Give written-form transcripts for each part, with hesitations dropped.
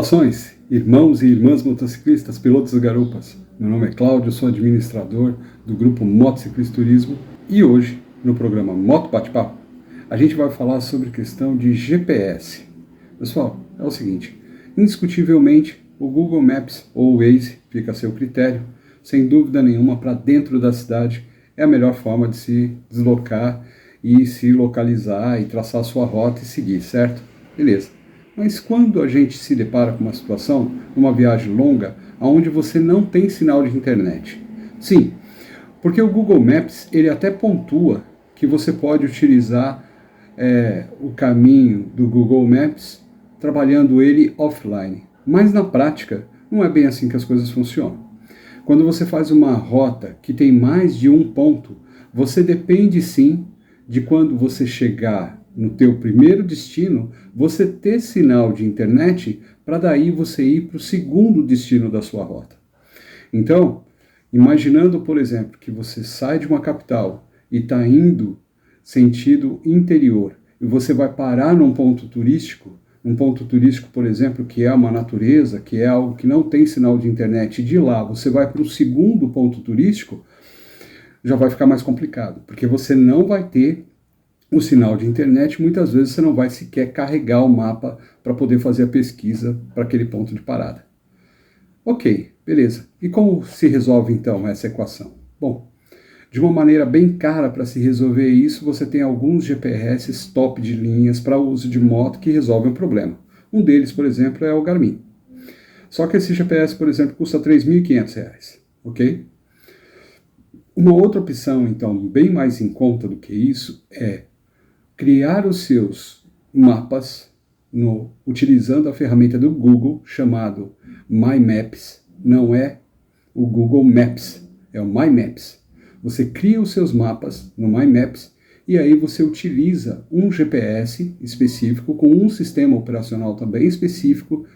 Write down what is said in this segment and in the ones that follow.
Saudações, irmãos e irmãs motociclistas, pilotos e garupas. Meu nome é Cláudio, sou administrador do grupo Motociclismo e hoje, no programa Moto Bate-Papo, a gente vai falar sobre questão de GPS. Pessoal, é o seguinte, indiscutivelmente o Google Maps ou o Waze, fica a seu critério, sem dúvida nenhuma, para dentro da cidade é a melhor forma de se deslocar e se localizar e traçar a sua rota e seguir, certo? Beleza. Mas quando a gente se depara com uma situação, uma viagem longa, onde você não tem sinal de internet? Sim, porque o Google Maps ele até pontua que você pode utilizar o caminho do Google Maps trabalhando ele offline. Mas na prática, não é bem assim que as coisas funcionam. Quando você faz uma rota que tem mais de um ponto, você depende sim de quando você chegar no teu primeiro destino, você ter sinal de internet para daí você ir para o segundo destino da sua rota. Então, imaginando, por exemplo, que você sai de uma capital e está indo sentido interior e você vai parar num ponto turístico, por exemplo, que é uma natureza, que é algo que não tem sinal de internet, e de lá você vai para o segundo ponto turístico, já vai ficar mais complicado, porque você não vai ter o sinal de internet, muitas vezes você não vai sequer carregar o mapa para poder fazer a pesquisa para aquele ponto de parada. Ok, beleza. E como se resolve então essa equação? Bom, de uma maneira bem cara para se resolver isso, você tem alguns GPS top de linhas para uso de moto que resolvem o problema. Um deles, por exemplo, é o Garmin. Só que esse GPS, por exemplo, custa R$ 3.500, ok? Uma outra opção, então, bem mais em conta do que isso, é criar os seus mapas utilizando a ferramenta do Google chamado My Maps. Não é o Google Maps, é o My Maps. Você cria os seus mapas no My Maps e aí você utiliza um GPS específico com um sistema operacional também específico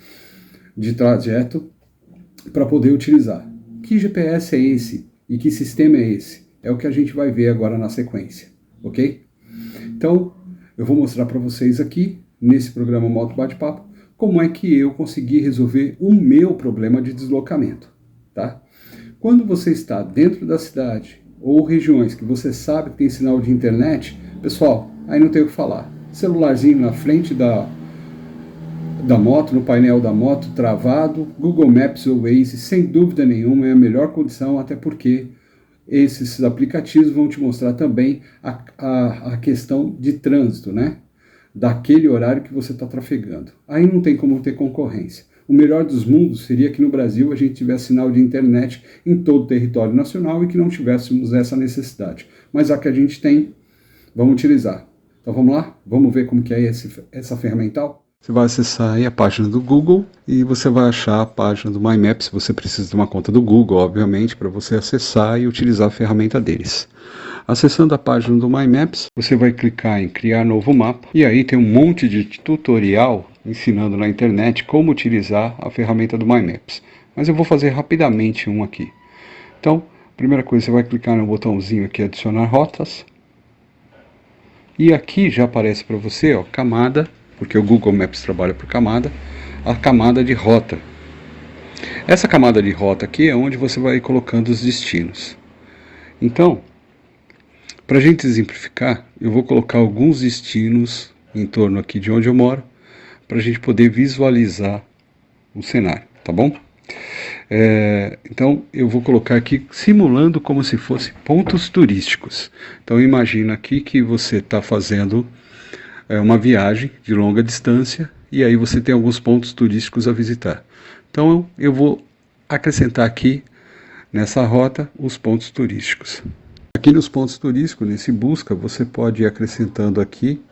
de trajeto para poder utilizar. Que GPS é esse e que sistema é esse? É o que a gente vai ver agora na sequência, ok? Então, eu vou mostrar para vocês aqui, nesse programa Moto Bate-Papo, como é que eu consegui resolver o meu problema de deslocamento, tá? Quando você está dentro da cidade ou regiões que você sabe que tem sinal de internet, pessoal, aí não tem o que falar. Celularzinho na frente da moto, no painel da moto, travado, Google Maps ou Waze, sem dúvida nenhuma, é a melhor condição, até porque esses aplicativos vão te mostrar também a questão de trânsito, né? Daquele horário que você está trafegando. Aí não tem como ter concorrência. O melhor dos mundos seria que no Brasil a gente tivesse sinal de internet em todo o território nacional e que não tivéssemos essa necessidade. Mas já que a gente tem, vamos utilizar. Então vamos lá? Vamos ver como que é essa ferramental? Você vai acessar aí a página do Google e você vai achar a página do My Maps. Você precisa de uma conta do Google, obviamente, para você acessar e utilizar a ferramenta deles. Acessando a página do My Maps, você vai clicar em criar novo mapa e aí tem um monte de tutorial ensinando na internet como utilizar a ferramenta do My Maps. Mas eu vou fazer rapidamente um aqui. Então, primeira coisa, você vai clicar no botãozinho aqui, adicionar rotas. E aqui já aparece para você, ó, camada, porque o Google Maps trabalha por camada, a camada de rota. Essa camada de rota aqui é onde você vai colocando os destinos. Então, para a gente exemplificar, eu vou colocar alguns destinos em torno aqui de onde eu moro, para a gente poder visualizar o cenário, tá bom? Então, eu vou colocar aqui simulando como se fosse pontos turísticos. Então, imagina aqui que você está fazendo uma viagem de longa distância e aí você tem alguns pontos turísticos a visitar. Então, eu vou acrescentar aqui nessa rota os pontos turísticos. Aqui nos pontos turísticos, nesse busca, você pode ir acrescentando aqui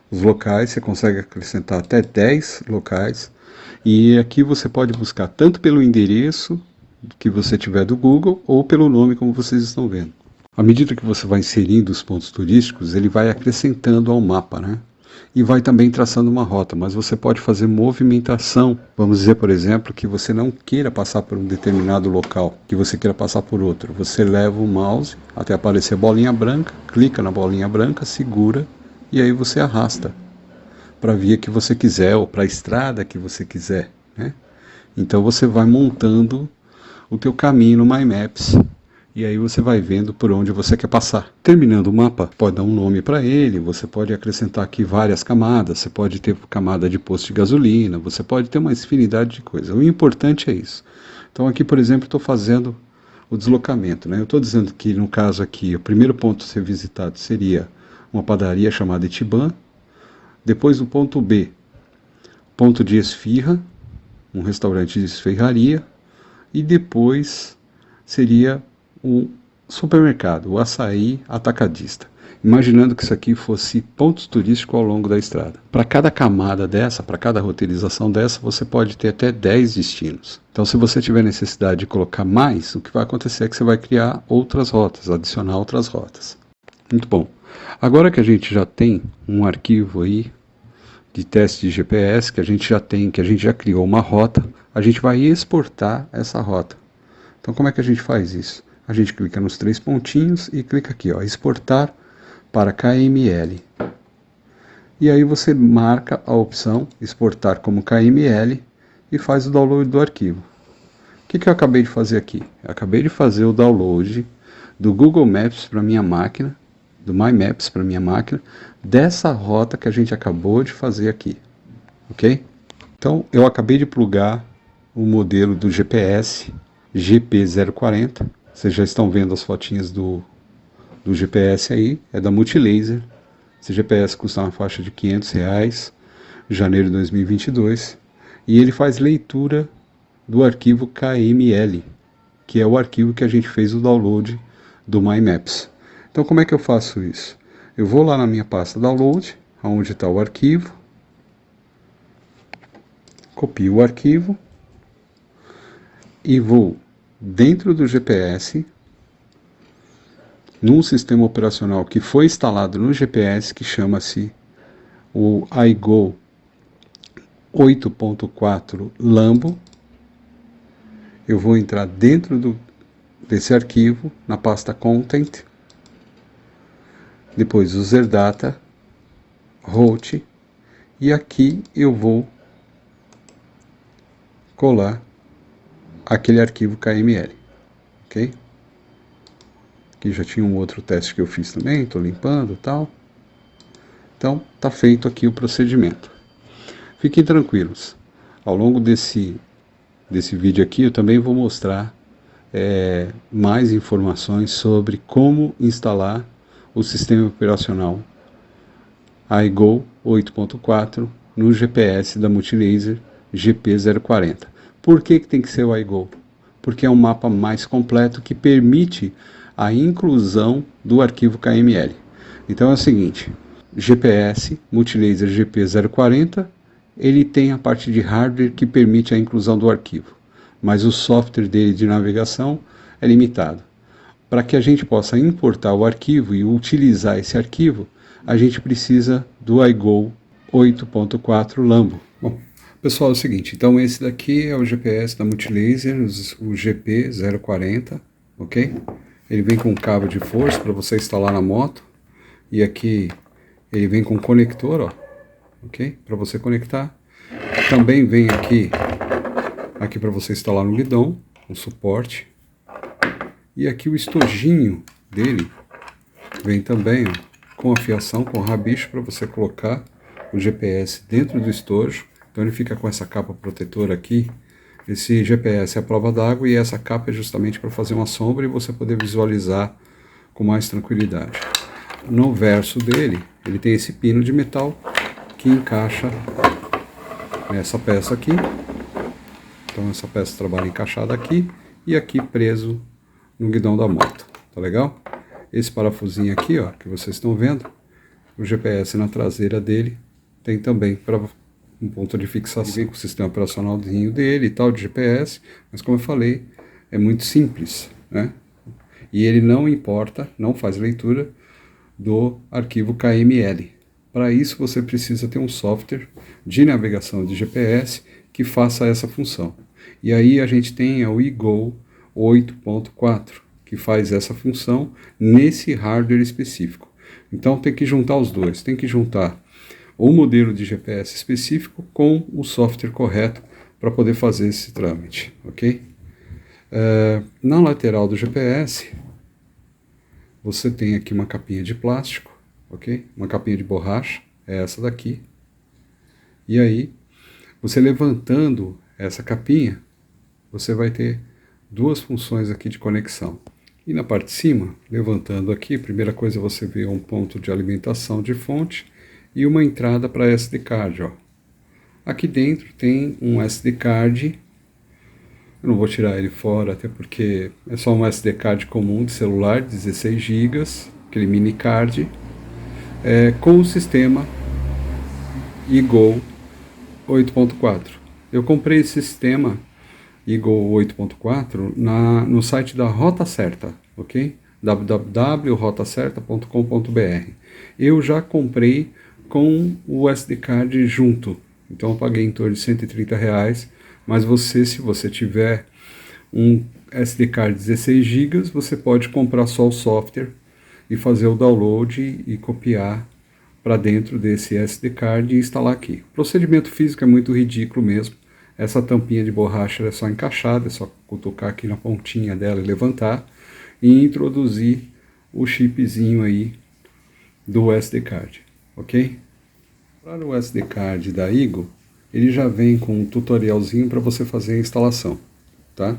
os locais, você consegue acrescentar até 10 locais, e aqui você pode buscar tanto pelo endereço que você tiver do Google, ou pelo nome, como vocês estão vendo. À medida que você vai inserindo os pontos turísticos, ele vai acrescentando ao mapa, né? E vai também traçando uma rota, mas você pode fazer movimentação. Vamos dizer, por exemplo, que você não queira passar por um determinado local, que você queira passar por outro. Você leva o mouse até aparecer a bolinha branca, clica na bolinha branca, segura, e aí você arrasta para a via que você quiser ou para a estrada que você quiser, né? Então você vai montando o teu caminho no My Maps e aí você vai vendo por onde você quer passar. Terminando o mapa, pode dar um nome para ele, você pode acrescentar aqui várias camadas, você pode ter camada de posto de gasolina, você pode ter uma infinidade de coisas. O importante é isso. Então aqui, por exemplo, estou fazendo o deslocamento, né? Eu estou dizendo que no caso aqui, o primeiro ponto a ser visitado seria uma padaria chamada Itibã, depois o ponto B, ponto de esfirra, um restaurante de esfirraria, e depois seria um supermercado, o Açaí Atacadista. Imaginando que isso aqui fosse pontos turísticos ao longo da estrada. Para cada camada dessa, para cada roteirização dessa, você pode ter até 10 destinos. Então, se você tiver necessidade de colocar mais, o que vai acontecer é que você vai criar outras rotas, adicionar outras rotas. Muito bom. Agora que a gente já tem um arquivo aí de teste de GPS, que a gente já criou uma rota, a gente vai exportar essa rota. Então, como é que a gente faz isso? A gente clica nos 3 pontinhos e clica aqui, ó, exportar para KML. E aí você marca a opção exportar como KML e faz o download do arquivo. O que eu acabei de fazer aqui? Eu acabei de fazer o download do Google Maps para minha máquina, do My Maps para minha máquina, dessa rota que a gente acabou de fazer aqui. Ok? Então eu acabei de plugar o modelo do GPS GP040. Vocês já estão vendo as fotinhas do GPS aí, é da Multilaser. Esse GPS custa uma faixa de R$500, janeiro de 2022, e ele faz leitura do arquivo KML, que é o arquivo que a gente fez o download do My Maps. Então como é que eu faço isso? Eu vou lá na minha pasta download, onde está o arquivo, copio o arquivo e vou dentro do GPS, num sistema operacional que foi instalado no GPS, que chama-se o iGo 8.4 Lambo. Eu vou entrar dentro desse arquivo, na pasta Content, depois User Data, Route, e aqui eu vou colar aquele arquivo KML, ok? Aqui já tinha um outro teste que eu fiz também, estou limpando e tal. Então, está feito aqui o procedimento. Fiquem tranquilos. Ao longo desse vídeo aqui, eu também vou mostrar mais informações sobre como instalar o sistema operacional iGo 8.4 no GPS da Multilaser GP040. Por que tem que ser o iGo? Porque é um mapa mais completo que permite a inclusão do arquivo KML. Então é o seguinte, GPS Multilaser GP040, ele tem a parte de hardware que permite a inclusão do arquivo, mas o software dele de navegação é limitado. Para que a gente possa importar o arquivo e utilizar esse arquivo, a gente precisa do iGo 8.4 Lambo. Bom, pessoal, é o seguinte, então esse daqui é o GPS da Multilaser, o GP040, ok? Ele vem com cabo de força para você instalar na moto, e aqui ele vem com conector, ó, ok? Para você conectar. Também vem aqui para você instalar no guidão, um suporte. E aqui o estojinho dele vem também, ó, com a fiação, com rabicho, para você colocar o GPS dentro do estojo. Então ele fica com essa capa protetora aqui. Esse GPS é a prova d'água e essa capa é justamente para fazer uma sombra e você poder visualizar com mais tranquilidade. No verso dele, ele tem esse pino de metal que encaixa nessa peça aqui. Então essa peça trabalha encaixada aqui e aqui preso no guidão da moto. Tá legal? Esse parafusinho aqui, ó, que vocês estão vendo, o GPS na traseira dele tem também para um ponto de fixação. Ele vem com o sistema operacionalzinho dele e tal, de GPS, mas como eu falei, é muito simples, né? E ele não importa, não faz leitura do arquivo KML. Para isso você precisa ter um software de navegação de GPS que faça essa função. E aí a gente tem o iGo 8.4, que faz essa função nesse hardware específico. Então tem que juntar os dois, tem que juntar o modelo de GPS específico com o software correto para poder fazer esse trâmite, ok? Na lateral do GPS, você tem aqui uma capinha de plástico, ok? Uma capinha de borracha, é essa daqui. E aí, você levantando essa capinha, você vai ter duas funções aqui de conexão. E na parte de cima, levantando aqui, a primeira coisa você vê um ponto de alimentação de fonte e uma entrada para SD card, ó. Aqui dentro tem um SD card, eu não vou tirar ele fora, até porque é só um SD card comum de celular, 16 GB, aquele mini card, com o sistema Eagle 8.4. Eu comprei esse sistema Eagle 8.4 no site da Rota Certa, ok? www.rotacerta.com.br. Eu já comprei com o SD card junto, então eu paguei em torno de R$ 130, mas se você tiver um SD card 16 GB, você pode comprar só o software e fazer o download e copiar para dentro desse SD card e instalar aqui. O procedimento físico é muito ridículo mesmo. Essa tampinha de borracha é só encaixada, é só cutucar aqui na pontinha dela e levantar e introduzir o chipzinho aí do SD card, ok? Para o SD card da Eagle, ele já vem com um tutorialzinho para você fazer a instalação, tá?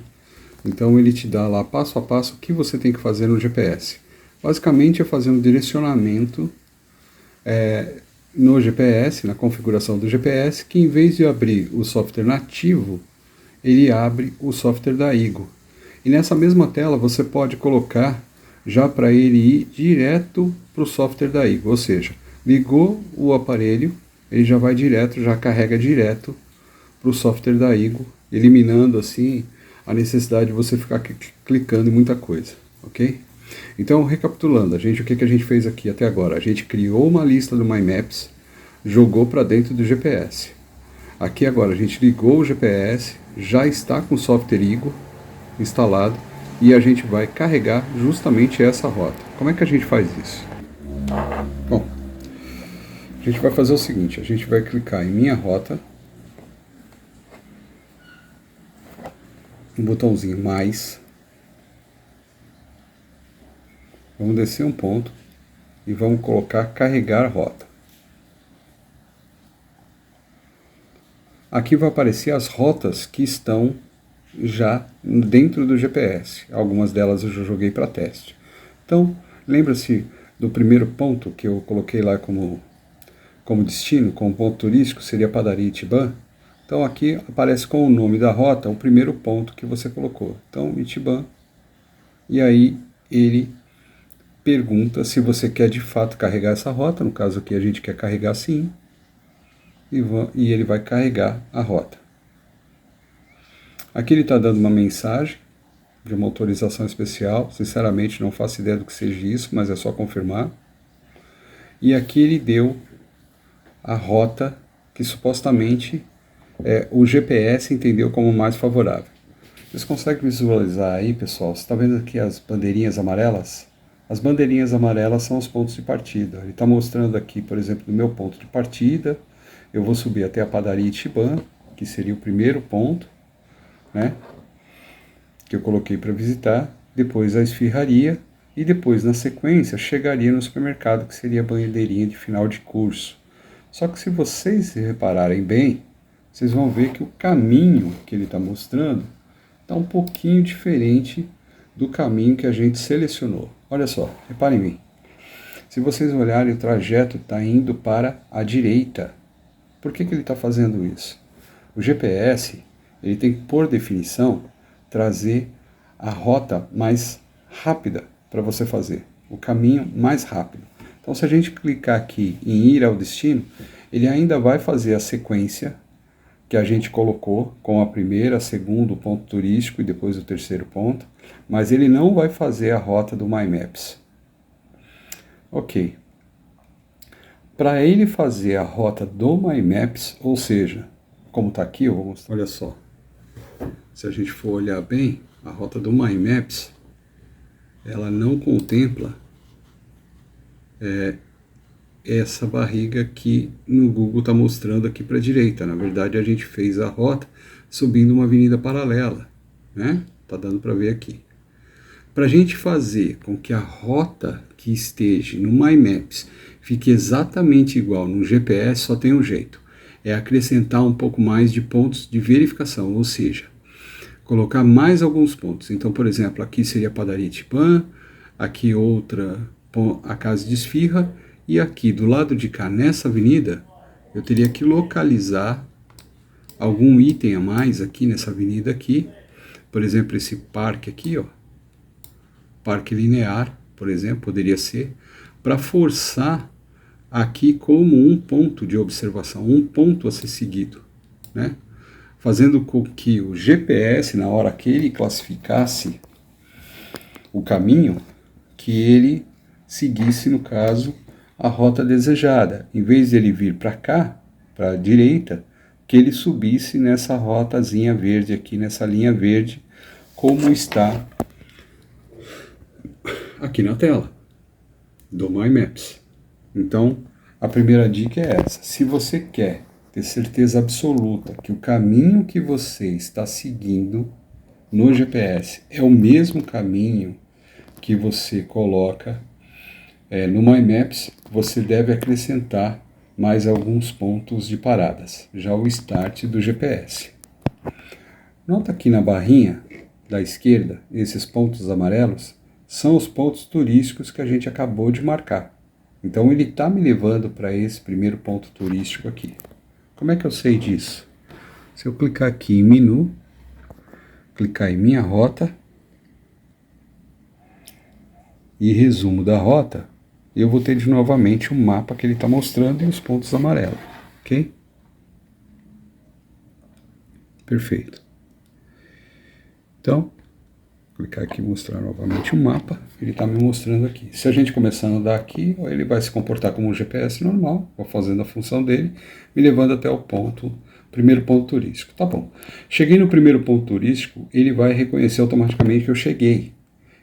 Então ele te dá lá passo a passo o que você tem que fazer no GPS. Basicamente é fazer um direcionamento no GPS, na configuração do GPS, que em vez de abrir o software nativo, ele abre o software da Eagle. E nessa mesma tela você pode colocar já para ele ir direto para o software da Eagle, ou seja, ligou o aparelho, ele já vai direto, já carrega direto para o software da Eagle, eliminando assim a necessidade de você ficar clicando em muita coisa, ok? Então, recapitulando, o que a gente fez aqui até agora? A gente criou uma lista do My Maps, jogou para dentro do GPS. Aqui agora a gente ligou o GPS, já está com o software Eagle instalado e a gente vai carregar justamente essa rota. Como é que a gente faz isso? Bom, a gente vai fazer o seguinte, a gente vai clicar em Minha Rota, no botãozinho Mais, vamos descer um ponto e vamos colocar Carregar Rota. Aqui vai aparecer as rotas que estão já dentro do GPS. Algumas delas eu já joguei para teste. Então, lembra-se do primeiro ponto que eu coloquei lá como destino, como ponto turístico, seria a Padaria Itibã? Então aqui aparece com o nome da rota o primeiro ponto que você colocou. Então, Itibã. E aí ele pergunta se você quer de fato carregar essa rota. No caso aqui a gente quer carregar sim. E ele vai carregar a rota. Aqui ele está dando uma mensagem de uma autorização especial. Sinceramente não faço ideia do que seja isso, mas é só confirmar. E aqui ele deu a rota que supostamente o GPS entendeu como mais favorável. Vocês conseguem visualizar aí, pessoal? Você está vendo aqui as bandeirinhas amarelas? As bandeirinhas amarelas são os pontos de partida. Ele está mostrando aqui, por exemplo, no meu ponto de partida, eu vou subir até a Padaria Itibã, que seria o primeiro ponto, né, que eu coloquei para visitar, depois a esfirraria, e depois, na sequência, chegaria no supermercado, que seria a bandeirinha de final de curso. Só que se vocês se repararem bem, vocês vão ver que o caminho que ele está mostrando está um pouquinho diferente do caminho que a gente selecionou. Olha só, reparem em mim. Se vocês olharem, o trajeto está indo para a direita. Por que ele está fazendo isso? O GPS, ele tem que, por definição, trazer a rota mais rápida para você fazer, o caminho mais rápido. Então, se a gente clicar aqui em ir ao destino, ele ainda vai fazer a sequência que a gente colocou com a primeira, segundo ponto turístico e depois o terceiro ponto, mas ele não vai fazer a rota do My Maps. Ok. Para ele fazer a rota do My Maps, ou seja, como está aqui, eu vou mostrar. Olha só, se a gente for olhar bem, a rota do My Maps, ela não contempla essa barriga que no Google está mostrando aqui para a direita. Na verdade, a gente fez a rota subindo uma avenida paralela, né? Tá dando para ver aqui. Para a gente fazer com que a rota que esteja no My Maps fique exatamente igual no GPS, só tem um jeito. É acrescentar um pouco mais de pontos de verificação, ou seja, colocar mais alguns pontos. Então, por exemplo, aqui seria a padaria Tipã, aqui outra, a casa de esfirra, e aqui do lado de cá, nessa avenida, eu teria que localizar algum item a mais aqui nessa avenida aqui. Por exemplo, esse parque aqui, ó, parque linear, por exemplo, poderia ser, para forçar aqui como um ponto de observação, um ponto a ser seguido, né? Fazendo com que o GPS, na hora que ele classificasse o caminho, que ele seguisse, no caso, a rota desejada. Em vez de ele vir para cá, para a direita, que ele subisse nessa rotazinha verde aqui, nessa linha verde, como está aqui na tela do My Maps. Então, a primeira dica é essa. Se você quer ter certeza absoluta que o caminho que você está seguindo no GPS é o mesmo caminho que você coloca no My Maps, você deve acrescentar mais alguns pontos de paradas, já o start do GPS. Nota aqui na barrinha da esquerda, esses pontos amarelos são os pontos turísticos que a gente acabou de marcar. Então ele está me levando para esse primeiro ponto turístico aqui. Como é que eu sei disso? Se eu clicar aqui em menu, clicar em minha rota e resumo da rota, eu vou ter de novamente o mapa que ele está mostrando e os pontos amarelos, ok? Perfeito. Então, clicar aqui e mostrar novamente o mapa, ele está me mostrando aqui. Se a gente começar a andar aqui, ele vai se comportar como um GPS normal, vou fazendo a função dele, me levando até o primeiro ponto turístico. Tá bom. Cheguei no primeiro ponto turístico, ele vai reconhecer automaticamente que eu cheguei.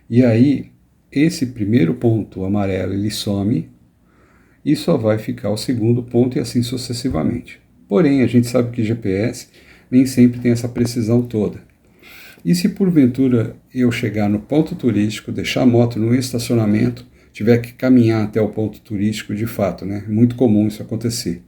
E aí, esse primeiro ponto amarelo, ele some e só vai ficar o segundo ponto e assim sucessivamente. Porém, a gente sabe que GPS nem sempre tem essa precisão toda. E se porventura eu chegar no ponto turístico, deixar a moto no estacionamento, tiver que caminhar até o ponto turístico de fato, né? É muito comum isso acontecer.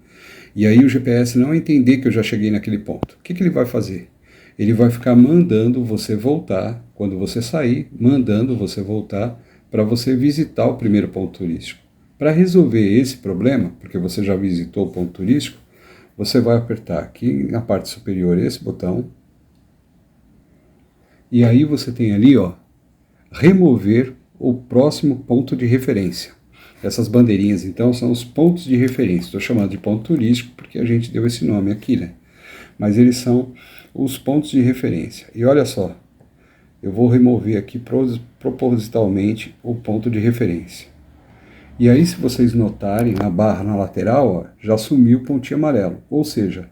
E aí o GPS não entender que eu já cheguei naquele ponto. O que ele vai fazer? Ele vai ficar mandando você voltar, quando você sair, mandando você voltar para você visitar o primeiro ponto turístico. Para resolver esse problema, porque você já visitou o ponto turístico, você vai apertar aqui na parte superior esse botão, e aí você tem ali, ó, remover o próximo ponto de referência. Essas bandeirinhas, então, são os pontos de referência. Estou chamando de ponto turístico porque a gente deu esse nome aqui, né? Mas eles são os pontos de referência. E olha só, eu vou remover aqui propositalmente o ponto de referência. E aí, se vocês notarem, na barra na lateral, ó, já sumiu o pontinho amarelo. Ou seja,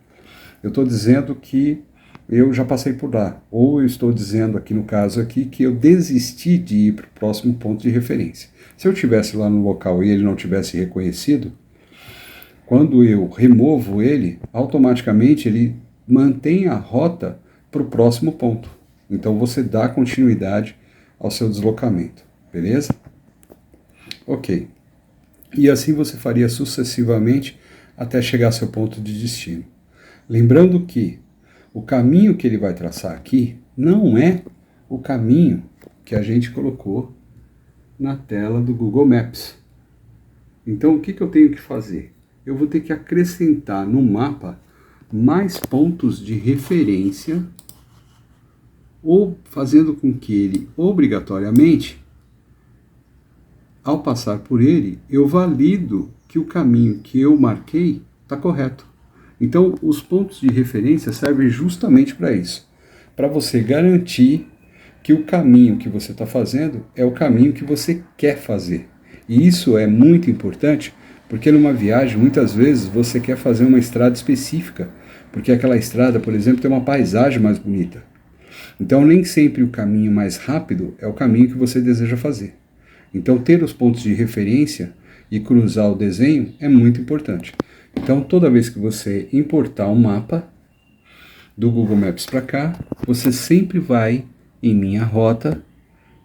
eu estou dizendo que eu já passei por lá. Ou eu estou dizendo aqui no caso aqui que eu desisti de ir para o próximo ponto de referência. Se eu estivesse lá no local e ele não tivesse reconhecido, quando eu removo ele, automaticamente ele mantém a rota para o próximo ponto. Então você dá continuidade ao seu deslocamento, beleza? Ok. E assim você faria sucessivamente até chegar ao seu ponto de destino. Lembrando que o caminho que ele vai traçar aqui não é o caminho que a gente colocou na tela do Google Maps. Então o que eu tenho que fazer? Eu vou ter que acrescentar no mapa mais pontos de referência, ou fazendo com que ele obrigatoriamente, ao passar por ele, eu valido que o caminho que eu marquei está correto. Então, os pontos de referência servem justamente para isso, para você garantir que o caminho que você está fazendo é o caminho que você quer fazer. E isso é muito importante, porque numa viagem, muitas vezes, você quer fazer uma estrada específica, porque aquela estrada, por exemplo, tem uma paisagem mais bonita. Então, nem sempre o caminho mais rápido é o caminho que você deseja fazer. Então, ter os pontos de referência e cruzar o desenho é muito importante. Então, toda vez que você importar um mapa do Google Maps para cá, você sempre vai em minha rota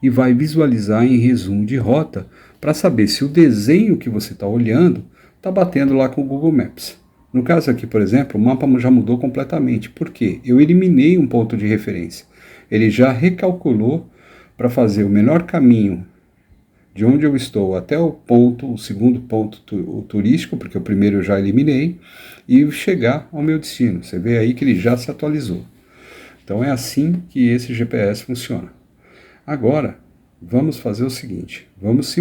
e vai visualizar em resumo de rota para saber se o desenho que você está olhando está batendo lá com o Google Maps. No caso aqui, por exemplo, o mapa já mudou completamente. Por quê? Eu eliminei um ponto de referência. Ele já recalculou para fazer o menor caminho de onde eu estou até o segundo ponto turístico, porque o primeiro eu já eliminei, e chegar ao meu destino. Você vê aí que ele já se atualizou. Então é assim que esse GPS funciona. Agora, vamos fazer o seguinte, vamos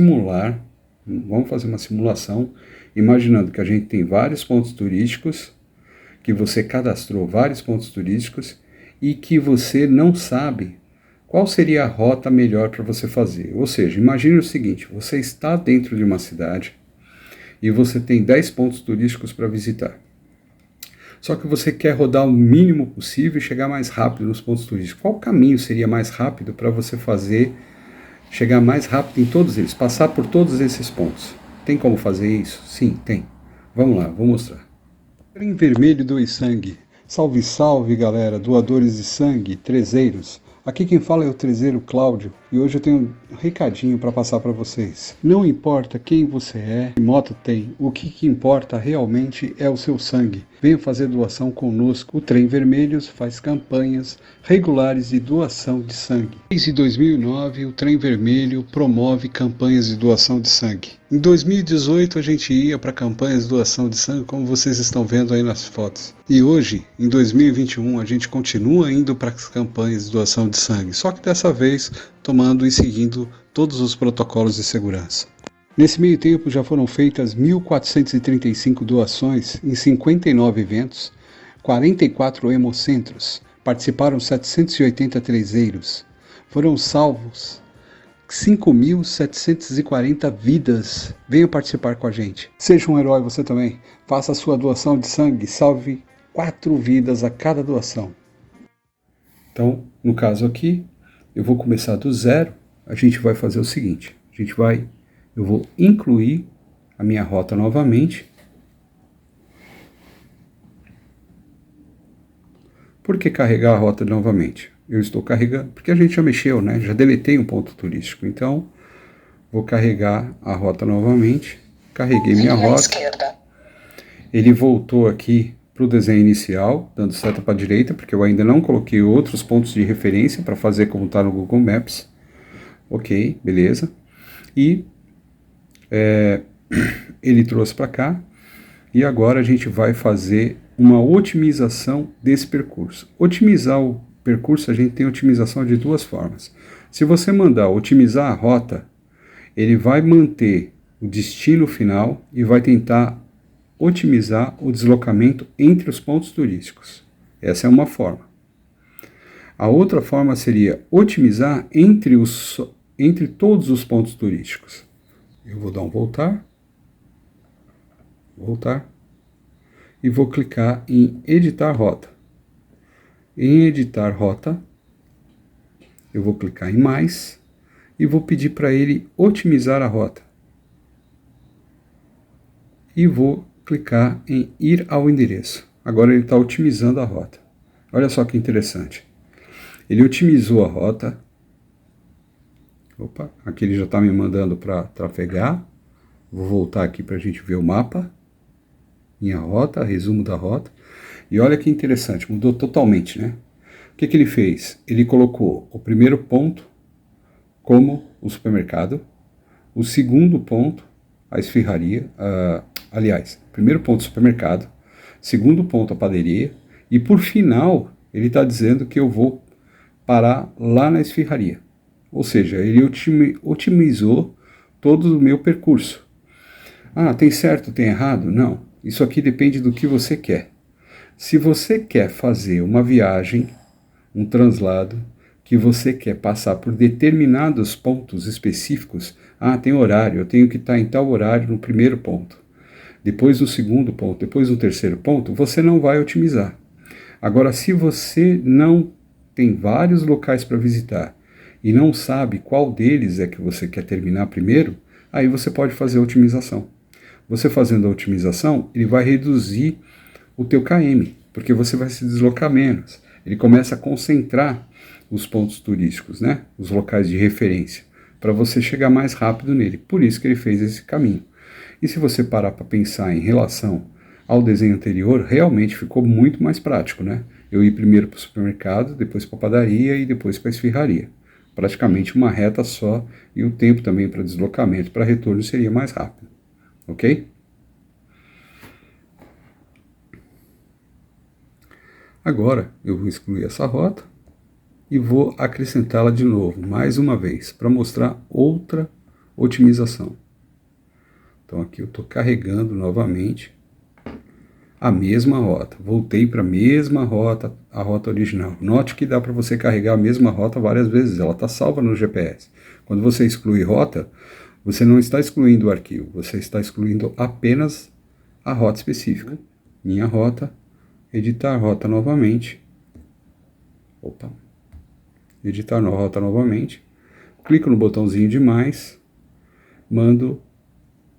fazer uma simulação, imaginando que a gente tem vários pontos turísticos, que você cadastrou vários pontos turísticos e que você não sabe qual seria a rota melhor para você fazer. Ou seja, imagine o seguinte, você está dentro de uma cidade e você tem 10 pontos turísticos para visitar. Só que você quer rodar o mínimo possível e chegar mais rápido nos pontos turísticos. Qual caminho seria mais rápido para você chegar mais rápido em todos eles, passar por todos esses pontos? Tem como fazer isso? Sim, tem. Vamos lá, vou mostrar. Trem vermelho doe sangue. Salve, salve, galera, doadores de sangue, trezeiros. Aqui quem fala é o trezeiro Cláudio e hoje eu tenho um recadinho para passar para vocês. Não importa quem você é, que moto tem, o que importa realmente é o seu sangue. Venha fazer doação conosco. O Trem Vermelho faz campanhas regulares de doação de sangue. Desde 2009, o Trem Vermelho promove campanhas de doação de sangue. Em 2018, a gente ia para campanhas de doação de sangue, como vocês estão vendo aí nas fotos. E hoje, em 2021, a gente continua indo para as campanhas de doação de sangue, só que dessa vez tomando e seguindo todos os protocolos de segurança. Nesse meio tempo já foram feitas 1.435 doações em 59 eventos, 44 hemocentros, participaram 780 trezeiros, foram salvos 5.740 vidas. Venha participar com a gente. Seja um herói você também. Faça a sua doação de sangue, salve 4 vidas a cada doação. Então, no caso aqui, eu vou começar do zero. A gente vai fazer o seguinte, eu vou incluir a minha rota novamente. Por que carregar a rota novamente? Eu estou carregando, porque a gente já mexeu, né? Já deletei um ponto turístico, então vou carregar a rota novamente. Carreguei minha rota. Ele voltou aqui para o desenho inicial, dando seta para a direita, porque eu ainda não coloquei outros pontos de referência para fazer como está no Google Maps. Ok, beleza. E ele trouxe para cá. E agora a gente vai fazer uma otimização desse percurso. Otimizar o percurso, a gente tem otimização de duas formas. Se você mandar otimizar a rota, ele vai manter o destino final e vai tentar otimizar o deslocamento entre os pontos turísticos. Essa é uma forma. A outra forma seria otimizar entre todos os pontos turísticos. Eu vou dar um voltar, e vou clicar em editar rota. Em editar rota, eu vou clicar em mais e vou pedir para ele otimizar a rota. E vou clicar em ir ao endereço. Agora ele está otimizando a rota. Olha só que interessante. Ele otimizou a rota. Opa, aqui ele já está me mandando para trafegar. Vou voltar aqui para a gente ver o mapa. Minha rota, resumo da rota. E olha que interessante, mudou totalmente, né? O que ele fez? Ele colocou o primeiro ponto como o supermercado, o segundo ponto, a esfirraria, primeiro ponto, o supermercado, segundo ponto, a padaria, e por final, ele está dizendo que eu vou parar lá na esfirraria. Ou seja, ele otimizou todo o meu percurso. Ah, tem certo, tem errado? Não. Isso aqui depende do que você quer. Se você quer fazer uma viagem, um translado, que você quer passar por determinados pontos específicos, tem horário, eu tenho que estar em tal horário no primeiro ponto, depois no segundo ponto, depois no terceiro ponto, você não vai otimizar. Agora, se você não tem vários locais para visitar e não sabe qual deles é que você quer terminar primeiro, Aí você pode fazer a otimização. Você fazendo a otimização, ele vai reduzir o teu KM, porque você vai se deslocar menos. Ele começa a concentrar os pontos turísticos, né? Os locais de referência, para você chegar mais rápido nele. Por isso que ele fez esse caminho. E se você parar para pensar em relação ao desenho anterior, realmente ficou muito mais prático, né? Eu ir primeiro para o supermercado, depois para a padaria e depois para a esfirraria. Praticamente uma reta só, e o tempo também para deslocamento, para retorno seria mais rápido. Ok? Agora eu vou excluir essa rota e vou acrescentá-la de novo, mais uma vez, para mostrar outra otimização. Então aqui eu estou carregando novamente a mesma rota. Voltei para a mesma rota, a rota original. Note que dá para você carregar a mesma rota várias vezes, ela está salva no GPS. Quando você exclui rota, você não está excluindo o arquivo, você está excluindo apenas a rota específica. Minha rota, editar rota novamente. Opa. Editar na rota novamente. Clico no botãozinho de mais, mando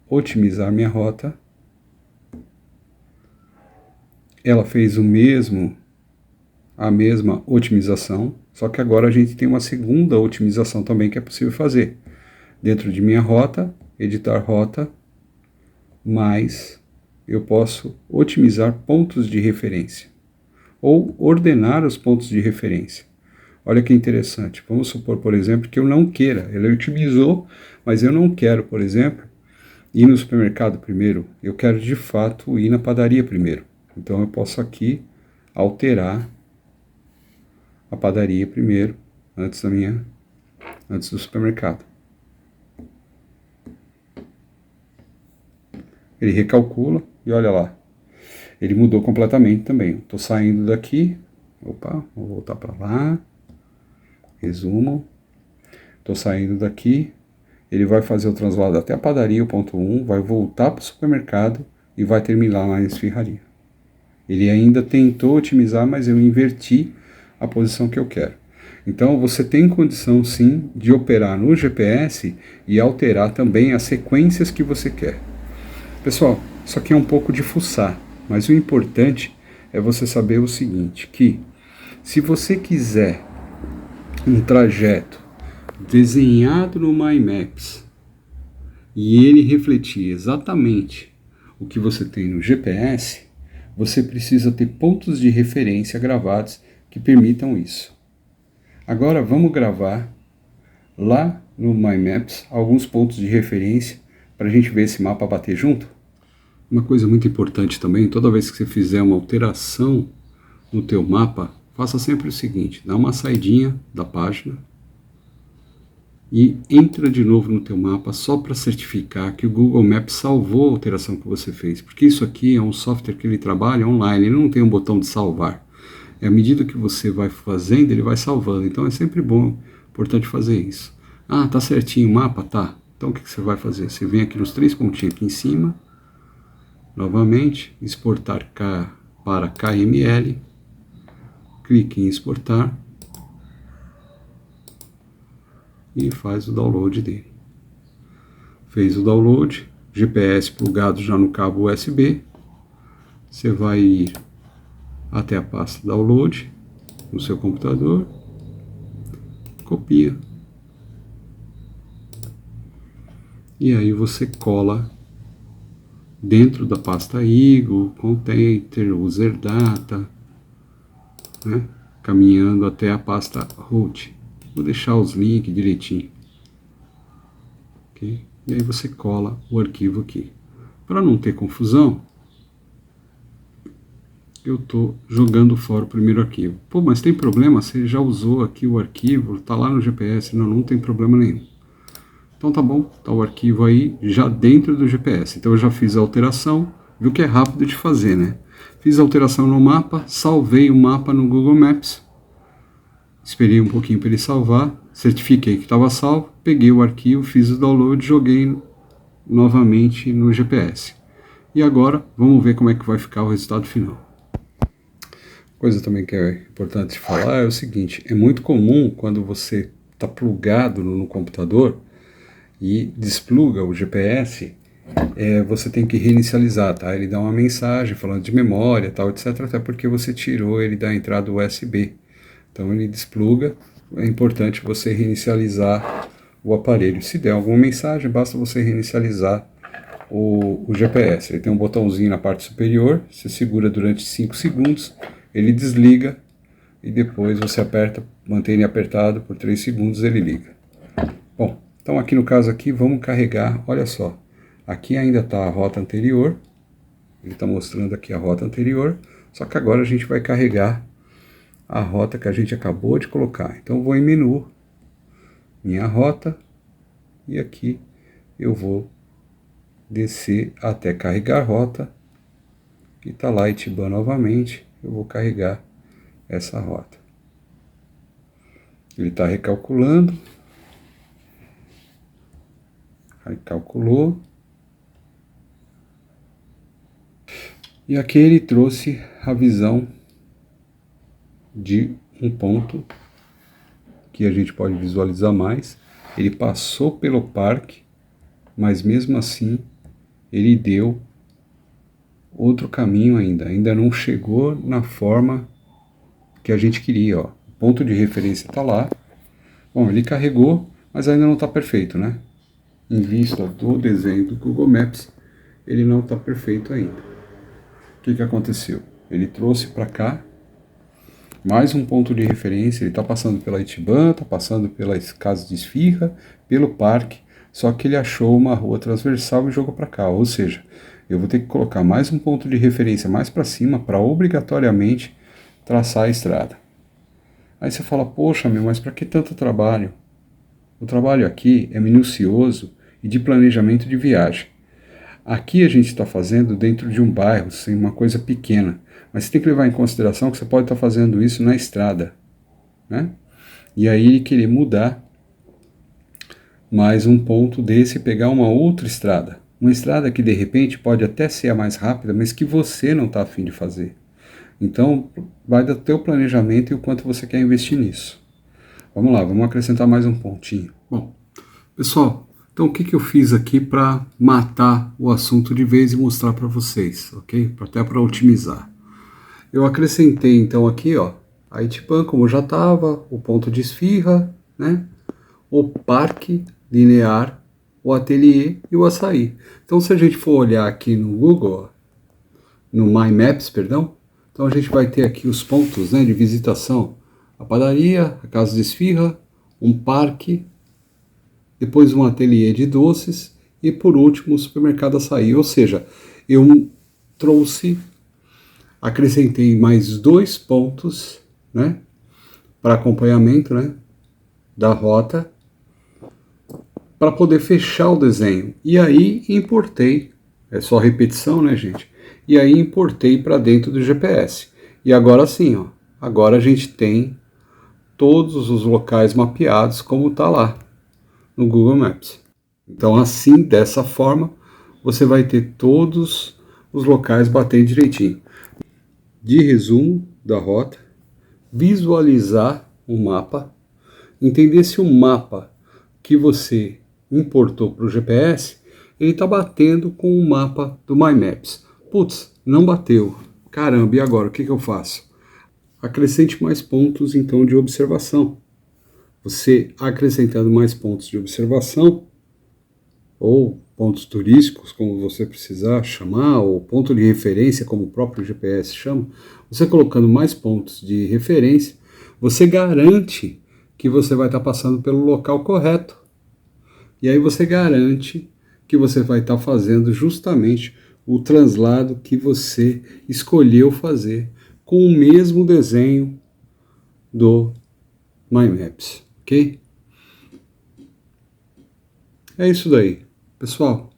otimizar minha rota. Ela fez a mesma otimização, só que agora a gente tem uma segunda otimização também que é possível fazer. Dentro de minha rota, editar rota, mais eu posso otimizar pontos de referência ou ordenar os pontos de referência. Olha que interessante. Vamos supor, por exemplo, que eu não queira. Ele otimizou, mas eu não quero, por exemplo, ir no supermercado primeiro. Eu quero, de fato, ir na padaria primeiro. Então eu posso aqui alterar a padaria primeiro, antes do supermercado. Ele recalcula e olha lá. Ele mudou completamente também. Estou saindo daqui. Opa, vou voltar para lá. Resumo. Estou saindo daqui. Ele vai fazer o translado até a padaria, o ponto 1, vai voltar para o supermercado e vai terminar lá na esfirraria. Ele ainda tentou otimizar, mas eu inverti a posição que eu quero. Então você tem condição sim de operar no GPS e alterar também as sequências que você quer. Pessoal, isso aqui é um pouco de fuçar, mas o importante é você saber o seguinte, que se você quiser um trajeto desenhado no My Maps e ele refletir exatamente o que você tem no GPS, você precisa ter pontos de referência gravados que permitam isso. Agora vamos gravar lá no My Maps alguns pontos de referência para a gente ver esse mapa bater junto. Uma coisa muito importante também, toda vez que você fizer uma alteração no teu mapa, faça sempre o seguinte, dá uma saidinha da página e entra de novo no teu mapa só para certificar que o Google Maps salvou a alteração que você fez, porque isso aqui é um software que ele trabalha online, ele não tem um botão de salvar. À medida que você vai fazendo, ele vai salvando, então é sempre bom, importante fazer isso. Ah, tá certinho o mapa? Tá. Então o que você vai fazer? Você vem aqui nos 3 pontinhos aqui em cima, novamente, exportar para KML, clique em exportar e faz o download dele. Fez o download, GPS plugado já no cabo USB, você vai ir até a pasta download no seu computador, copia e aí você cola dentro da pasta Eagle, Container, User Data, né? Caminhando até a pasta Root. Vou deixar os links direitinho. Okay? E aí você cola o arquivo aqui. Para não ter confusão, eu estou jogando fora o primeiro arquivo. Pô, mas tem problema? Você já usou aqui o arquivo, está lá no GPS. Não, não tem problema nenhum. Então tá bom, tá o arquivo aí já dentro do GPS. Então eu já fiz a alteração, viu que é rápido de fazer, né? Fiz a alteração no mapa, salvei o mapa no Google Maps, esperei um pouquinho para ele salvar, certifiquei que estava salvo, peguei o arquivo, fiz o download, joguei novamente no GPS. E agora vamos ver como é que vai ficar o resultado final. Coisa também que é importante falar é o seguinte, é muito comum quando você está plugado no computador, e despluga o GPS, você tem que reinicializar, tá? Ele dá uma mensagem falando de memória, tal, etc, até porque você tirou ele da entrada USB. Então ele despluga, é importante você reinicializar o aparelho. Se der alguma mensagem, basta você reinicializar o GPS. Ele tem um botãozinho na parte superior, você segura durante 5 segundos, ele desliga e depois você aperta, mantém ele apertado por 3 segundos, ele liga. Bom, então aqui no caso aqui, vamos carregar, olha só, aqui ainda está a rota anterior, ele está mostrando aqui a rota anterior, só que agora a gente vai carregar a rota que a gente acabou de colocar. Então eu vou em menu, minha rota, e aqui eu vou descer até carregar rota, e está lá Itiban novamente, eu vou carregar essa rota. Ele está recalculando, recalculou, e aqui ele trouxe a visão de um ponto que a gente pode visualizar mais. Ele passou pelo parque, mas mesmo assim ele deu outro caminho ainda não chegou na forma que a gente queria, ó. O ponto de referência está lá. Bom, ele carregou, mas ainda não está perfeito, né? Em vista do desenho do Google Maps, ele não está perfeito ainda. O que aconteceu? Ele trouxe para cá mais um ponto de referência. Ele está passando pela Itiban, está passando pelas casas de esfirra, pelo parque, só que ele achou uma rua transversal e jogou para cá. Ou seja, eu vou ter que colocar mais um ponto de referência mais para cima para obrigatoriamente traçar a estrada. Aí você fala, poxa, mas para que tanto trabalho? O trabalho aqui é minucioso e de planejamento de viagem. Aqui a gente está fazendo dentro de um bairro, assim, uma coisa pequena, mas você tem que levar em consideração que você pode estar fazendo isso na estrada, né? E aí ele querer mudar mais um ponto desse e pegar uma outra estrada. Uma estrada que de repente pode até ser a mais rápida, mas que você não está a fim de fazer. Então vai do teu planejamento e o quanto você quer investir nisso. Vamos lá, vamos acrescentar mais um pontinho. Bom, pessoal, então o que eu fiz aqui para matar o assunto de vez e mostrar para vocês, ok? Até para otimizar. Eu acrescentei então aqui, ó, a Itiban como já estava, o ponto de esfirra, né? O parque linear, o ateliê e o açaí. Então se a gente for olhar aqui no Google, ó, no My Maps, perdão, então a gente vai ter aqui os pontos, né, de visitação. A padaria, a casa de esfirra, um parque, depois um ateliê de doces e por último o supermercado açaí. Ou seja, eu trouxe, acrescentei mais 2 pontos, né, para acompanhamento, né, da rota, para poder fechar o desenho. E aí importei, é só repetição, né, gente? E aí importei para dentro do GPS. E agora sim, ó, agora a gente tem todos os locais mapeados como está lá no Google Maps. Então assim, dessa forma, você vai ter todos os locais batendo direitinho. De resumo da rota, visualizar o mapa, entender se o mapa que você importou para o GPS, ele está batendo com o mapa do My Maps. Putz, não bateu. Caramba, e agora? O que eu faço? Acrescente mais pontos, então, de observação. Você acrescentando mais pontos de observação, ou pontos turísticos, como você precisar chamar, ou ponto de referência, como o próprio GPS chama, você colocando mais pontos de referência, você garante que você vai estar passando pelo local correto. E aí você garante que você vai estar fazendo justamente o translado que você escolheu fazer com o mesmo desenho do My Maps, ok? É isso daí, pessoal.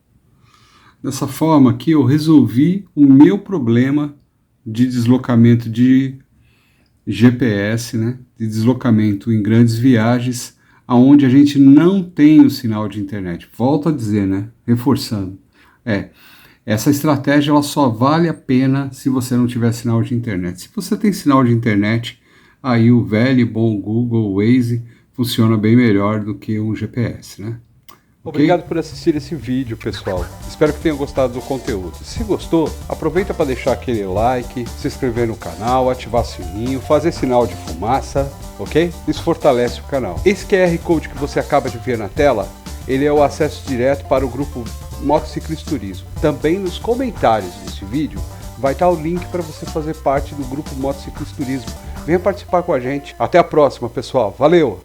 Dessa forma aqui eu resolvi o meu problema de deslocamento de GPS, né? De deslocamento em grandes viagens, aonde a gente não tem o sinal de internet. Volto a dizer, né? Reforçando. Essa estratégia ela só vale a pena se você não tiver sinal de internet. Se você tem sinal de internet, aí o velho e bom Google Waze funciona bem melhor do que um GPS, né? Obrigado por assistir esse vídeo, pessoal. Espero que tenham gostado do conteúdo. Se gostou, aproveita para deixar aquele like, se inscrever no canal, ativar o sininho, fazer sinal de fumaça, ok? Isso fortalece o canal. Esse QR Code que você acaba de ver na tela, ele é o acesso direto para o grupo Motociclismo. Também nos comentários desse vídeo vai estar o link para você fazer parte do grupo Motociclismo. Venha participar com a gente. Até a próxima, pessoal. Valeu!